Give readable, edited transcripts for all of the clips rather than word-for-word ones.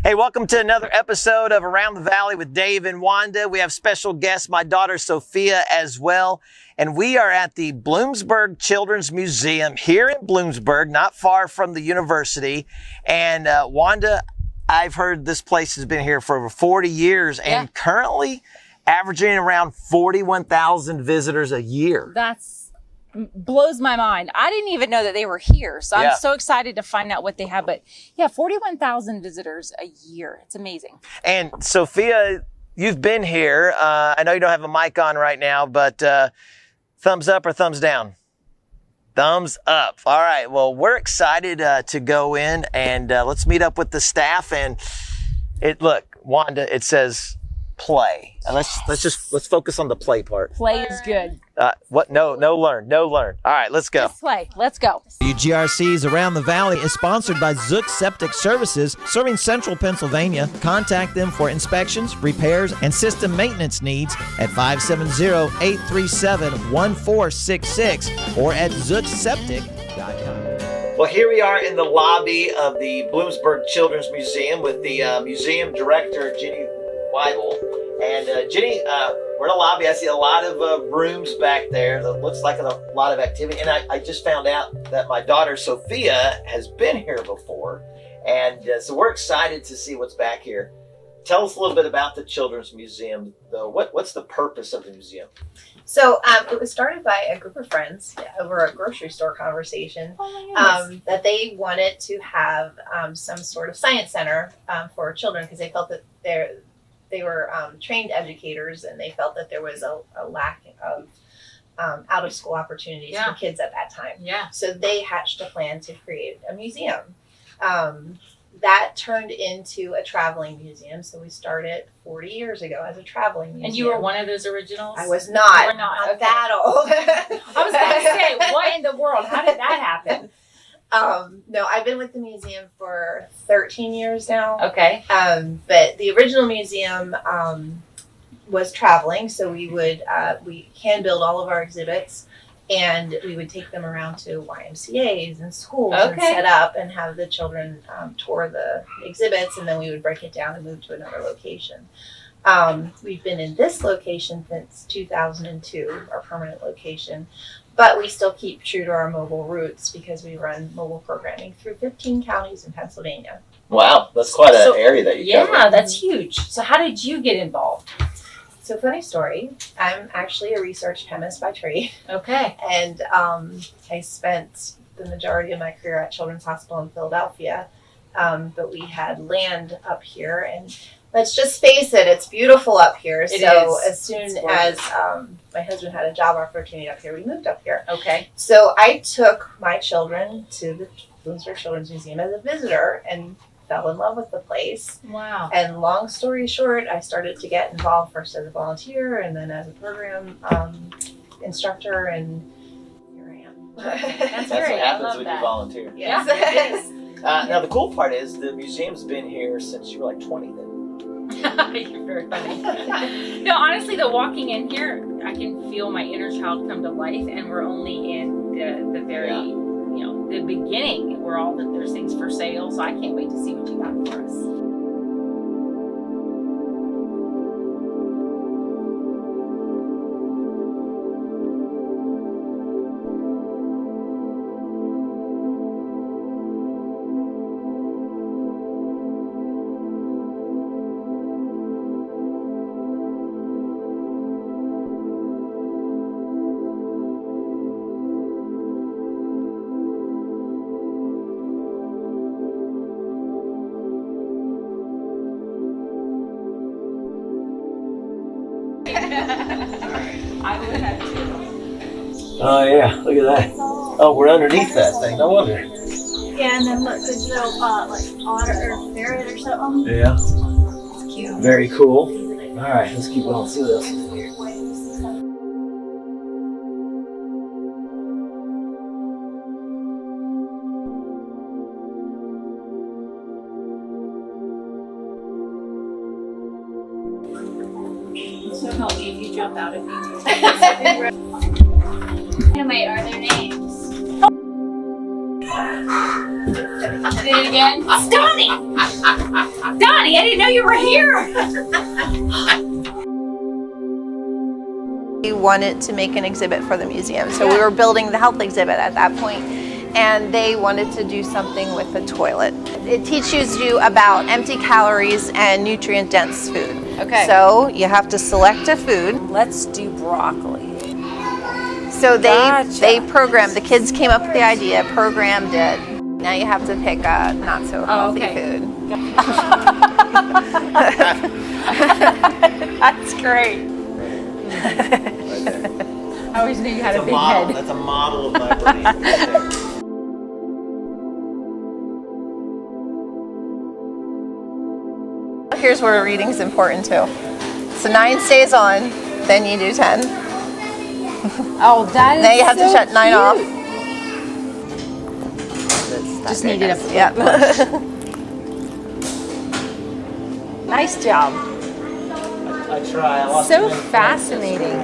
Hey, welcome to another episode of Around the Valley with Dave and Wanda. We have special guests, my daughter Sophia as well. And we are at the Bloomsburg Children's Museum here in Bloomsburg, not far from the university. And Wanda, I've heard this place has been here for over 40 years and currently averaging around 41,000 visitors a year. That's blows my mind. I didn't even know that they were here. So I'm so excited to find out what they have. But yeah, 41,000 visitors a year. It's amazing. And Sophia, you've been here. I know you don't have a mic on right now, but thumbs up or thumbs down? Thumbs up. All right. Well, we're excited to go in and let's meet up with the staff. And look, Wanda, it says play. And let's focus on the play part. Play is good. What? No, learn. All right, let's go. Just play. Let's go. WGRC's Around the Valley is sponsored by Zook Septic Services, serving central Pennsylvania. Contact them for inspections, repairs, and system maintenance needs at 570-837-1466 or at zookseptic.com. Well, here we are in the lobby of the Bloomsburg Children's Museum with the museum director, Jenny Weibel. And Jenny, we're in a lobby. I see a lot of rooms back there. That looks like a lot of activity. And I just found out that my daughter Sophia has been here before. And so we're excited to see what's back here. Tell us a little bit about the Children's Museum, though. What's the purpose of the museum? So it was started by a group of friends over a grocery store conversation that they wanted to have some sort of science center for children because they felt that they were trained educators and they felt that there was a lack of out-of-school opportunities for kids at that time. Yeah. So they hatched a plan to create a museum. That turned into a traveling museum. So we started 40 years ago as a traveling museum. And you were one of those originals? I was not. You were not. Okay. That old. I was going to say, what in the world? How did that happen? No, I've been with the museum for 13 years now. Okay. But the original museum was traveling, so we would we hand build all of our exhibits, and we would take them around to YMCA's and schools and set up and have the children tour the exhibits, and then we would break it down and move to another location. We've been in this location since 2002, our permanent location. But we still keep true to our mobile roots because we run mobile programming through 15 counties in Pennsylvania. Wow, that's quite an area that you cover. Yeah, that's huge. So how did you get involved? So funny story, I'm actually a research chemist by trade. Okay. And I spent the majority of my career at Children's Hospital in Philadelphia. But we had land up here, and let's just face it, it's beautiful up here. As soon as my husband had a job opportunity up here, we moved up here. Okay. So I took my children to the Bloomsburg Children's Museum as a visitor and fell in love with the place. Wow. And long story short, I started to get involved first as a volunteer and then as a program instructor, and here I am. That's what great. happens when you volunteer. Yes. Yeah, it is. Now, the cool part is the museum's been here since you were like 20 then. You're very funny. No, honestly, though, walking in here, I can feel my inner child come to life, and we're only in the very, the beginning where there's things for sale. So I can't wait to see what you got for us. I would have to. Oh yeah, look at that. Oh, we're underneath that thing, no wonder. Yeah, and then look, this little like otter or ferret or something. Yeah. It's cute. Very cool. All right, let's keep going. See what else is in here. So help me if you jump out of me. Wait, are there names? Say it again. Donnie! I didn't know you were here. We wanted to make an exhibit for the museum, so we were building the health exhibit at that point, and they wanted to do something with the toilet. It teaches you about empty calories and nutrient dense food. Okay. So you have to select a food. Let's do broccoli. So Gotcha. they programmed, the kids came up with the idea, programmed it. Now you have to pick a not so healthy food. That's great. I always knew you had a big head. That's a model of my brain right there. Here's where reading's important too. So 9 stays on, then you do 10. Oh, that is Now you have to so shut 9 off. cute. Just needed a Yeah. Nice job. I try. I lost So too many points. fascinating.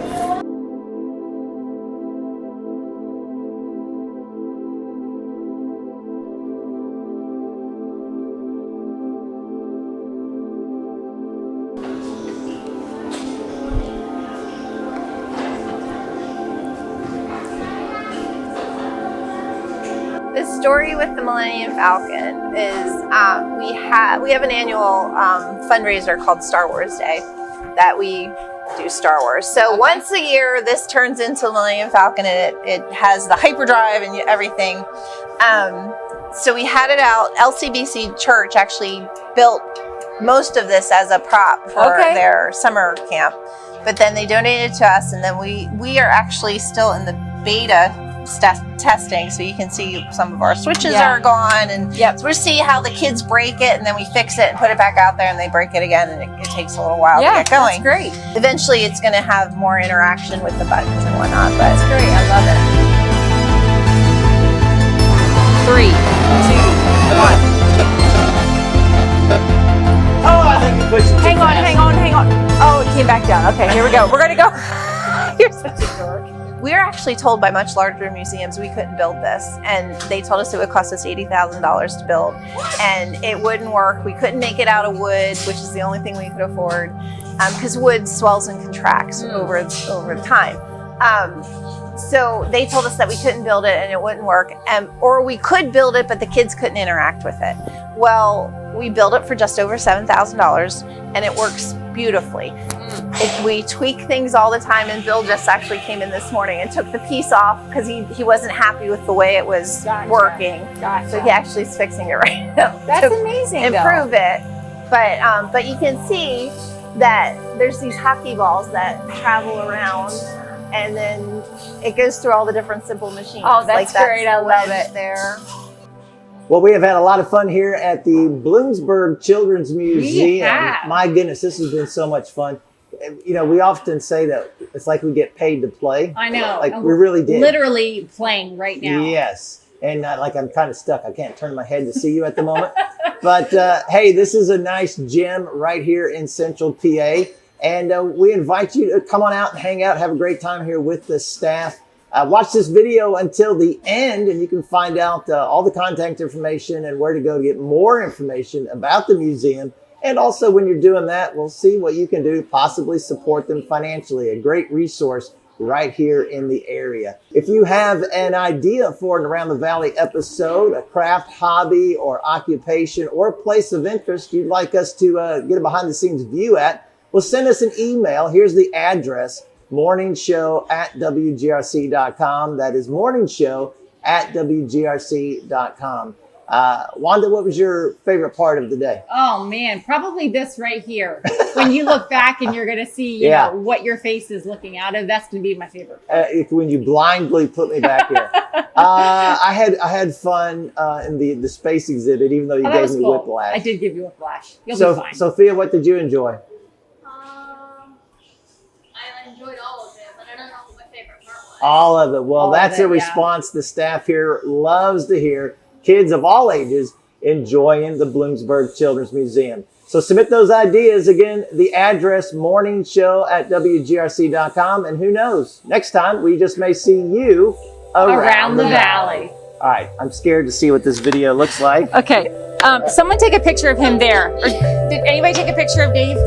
The story with the Millennium Falcon is we have an annual fundraiser called Star Wars Day that we do Star Wars. So once a year, this turns into the Millennium Falcon, and it has the hyperdrive and everything. So we had it out. LCBC Church actually built most of this as a prop for their summer camp, but then they donated it to us, and then we are actually still in the beta testing, so you can see some of our switches are gone, and so we see how the kids break it, and then we fix it and put it back out there, and they break it again, and it takes a little while to get going. That's great. Eventually it's going to have more interaction with the buttons and whatnot, but That's great. I love it. 3, 2, 1. Oh, I think you pushed it too Hang on, fast. hang on. Oh, it came back down. Okay, here we go. We're gonna go. You're such a dork. we were actually told by much larger museums we couldn't build this, and they told us it would cost us $80,000 to build, and it wouldn't work. We couldn't make it out of wood, which is the only thing we could afford, because wood swells and contracts over time. So they told us that we couldn't build it and it wouldn't work, or we could build it, but the kids couldn't interact with it. Well, we built it for just over $7,000, and it works beautifully. We tweak things all the time, and Bill just actually came in this morning and took the piece off because he wasn't happy with the way it was working. Gotcha. So he actually is fixing it right now. That's to amazing. improve it. But you can see that there's these hockey balls that travel around, and then it goes through all the different simple machines. Oh, that's great. I love it. There. Well, we have had a lot of fun here at the Bloomsburg Children's Museum. have. My goodness, this has been so much fun. You know, we often say that it's like we get paid to play. I know. Like we really did. Literally playing right now. Yes. And like I'm kind of stuck. I can't turn my head to see you at the moment. But hey, this is a nice gym right here in Central PA. And we invite you to come on out and hang out, have a great time here with the staff. Watch this video until the end, and you can find out all the contact information and where to go to get more information about the museum. And also, when you're doing that, we'll see what you can do to possibly support them financially. A great resource right here in the area. If you have an idea for an Around the Valley episode, a craft, hobby, or occupation, or place of interest you'd like us to get a behind-the-scenes view at, well, send us an email. Here's the address, morningshow@wgrc.com. That is morningshow@wgrc.com. Wanda, what was your favorite part of the day? Oh man, probably this right here. When you look back and you're gonna see, you know, what your face is looking out of. That's gonna be my favorite part. When you blindly put me back here, I had fun in the space exhibit, even though you gave me whiplash. I did give you whiplash. You'll So, be fine. Sophia, what did you enjoy? I enjoyed all of it, but I don't know what my favorite part was. All of it. Well, All that's of it, a response the staff here loves to hear. Kids of all ages enjoying the Bloomsburg Children's Museum. So submit those ideas. Again, the address, morningshow@wgrc.com. And who knows, next time we just may see you Around the valley. All right, I'm scared to see what this video looks like. Okay, someone take a picture of him there. Or Did anybody take a picture of Dave?